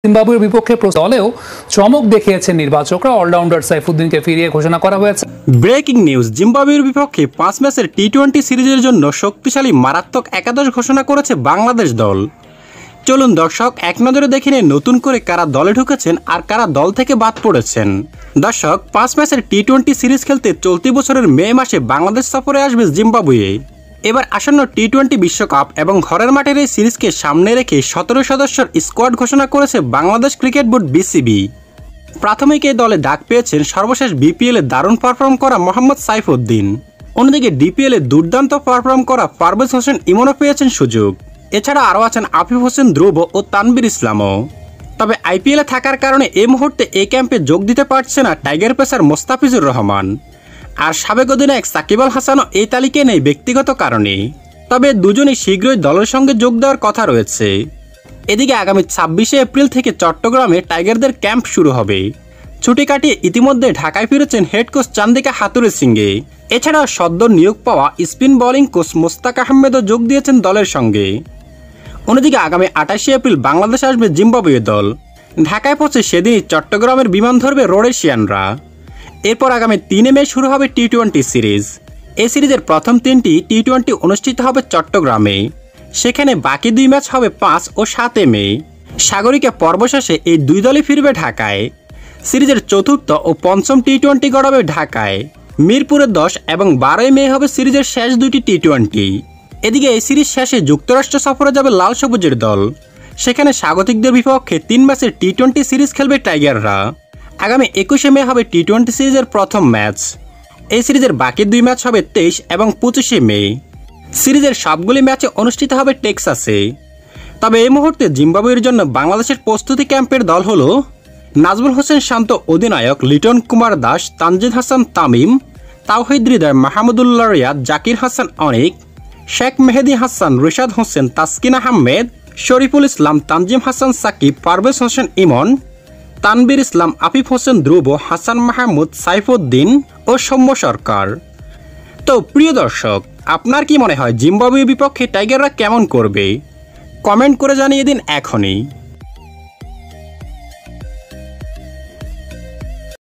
জিম্বাবুয়ের বিপক্ষে দলেও চমক দেখিয়েছেন নির্বাচকরা। অলরাউন্ডার সাইফুদ্দিনকে ফিরিয়ে ঘোষণা করা হয়েছে। ব্রেকিং নিউজ, জিম্বাবুয়ের বিপক্ষে 5 ম্যাচের টি-20 সিরিজের জন্য শক্তিশালী মারাত্মক একাদশ ঘোষণা করেছে বাংলাদেশ দল। চলুন দর্শক এক নজরে দেখে নিন নতুন করে কারা দলে ঢুকেছেন আর কারা দল থেকে বাদ পড়েছেন। দর্শক, 5 ম্যাচের টি-20 সিরিজ খেলতে চলতি বছরের মে মাসে বাংলাদেশ সফরে আসবে জিম্বাবুয়ে। এবার আসন্ন টি-20 বিশ্বকাপ এবং ঘরের মাঠের এই সিরিজকে সামনে রেখে 17 সদস্যের স্কোয়াড ঘোষণা করেছে বাংলাদেশ ক্রিকেট বোর্ড বিসিবি। প্রাথমিক এই দলে ডাক পেয়েছেন সর্বশেষ বিপিএলে দারুণ পারফর্ম করা মোহাম্মদ সাইফুদ্দিন। অন্যদিকে ডিপিএলে দুর্দান্ত পারফর্ম করা পারভেজ হোসেন ইমনও পেয়েছেন সুযোগ। এছাড়া আরও আছেন আফিফ হোসেন ধ্রুব ও তানভীর ইসলামও। তবে আইপিএলে থাকার কারণে এই মুহূর্তে এই ক্যাম্পে যোগ দিতে পারছে না টাইগার পেসার মোস্তাফিজুর রহমান। আর সাবেক অধিনায়ক সাকিব আল হাসানও এই তালিকায় নেই ব্যক্তিগত কারণে। তবে দুজনই শীঘ্রই দলের সঙ্গে যোগ দেওয়ার কথা রয়েছে। এদিকে আগামী 26শে এপ্রিল থেকে চট্টগ্রামে টাইগারদের ক্যাম্প শুরু হবে। ছুটি কাটিয়ে ইতিমধ্যে ঢাকায় ফিরেছেন হেড কোচ চান্দিকা হাতুরে সিংহে। এছাড়াও সদ্য নিয়োগ পাওয়া স্পিন বোলিং কোচ মোস্তাক আহমেদও যোগ দিয়েছেন দলের সঙ্গে। অন্যদিকে আগামী 28শে এপ্রিল বাংলাদেশ আসবে জিম্বাবুয়ে দল। ঢাকায় পৌঁছে সেদিনই চট্টগ্রামের বিমান ধরবে রোডেশিয়ানরা। এরপর আগামী 3 মে শুরু হবে টি-20 সিরিজ। এই সিরিজের প্রথম 3টি টি-20 অনুষ্ঠিত হবে চট্টগ্রামে। সেখানে বাকি 2 ম্যাচ হবে 5 ও 7 মে। সাগরিকা পর্ব শেষে এই দুই দলই ফিরবে ঢাকায়। সিরিজের চতুর্থ ও পঞ্চম টি-20 গড়াবে ঢাকায়। মিরপুরে 10 এবং 12 মে হবে সিরিজের শেষ 2টি টি-20। এদিকে এই সিরিজ শেষে যুক্তরাষ্ট্র সফরে যাবে লাল সবুজের দল। সেখানে স্বাগতিকদের বিপক্ষে 3 ম্যাচের টি-20 সিরিজ খেলবে টাইগাররা। আগামী 21শে মে হবে টি-20 সিরিজের প্রথম ম্যাচ। এই সিরিজের বাকি 2 ম্যাচ হবে 23 এবং 25শে মে। সিরিজের সবগুলি ম্যাচে অনুষ্ঠিত হবে টেক্সাসে। তবে এই মুহূর্তে জিম্বাবুয়ের জন্য বাংলাদেশের প্রস্তুতি ক্যাম্পের দল হলো নাজমুল হোসেন শান্ত অধিনায়ক, লিটন কুমার দাস, তানজিদ হাসান তামিম, তাওহিদ হৃদয়, মাহমুদুল্লাহ রিয়াদ, জাকির হাসান অনিক, শেখ মেহেদী হাসান, রিশাদ হোসেন, তাসকিন আহমেদ, শরীফুল ইসলাম, তানজিম হাসান সাকিব, পারভেজ হোসেন ইমন, তানভীর ইসলাম, আফিফ হোসেন ধ্রুব, হাসান মাহমুদ, সাইফুদ্দিন ও সৌম্য সরকার। তো প্রিয় দর্শক, আপনার কি মনে হয় জিম্বাবুয়ের বিপক্ষে টাইগাররা কেমন করবে? কমেন্ট করে জানিয়ে দিন এখনই।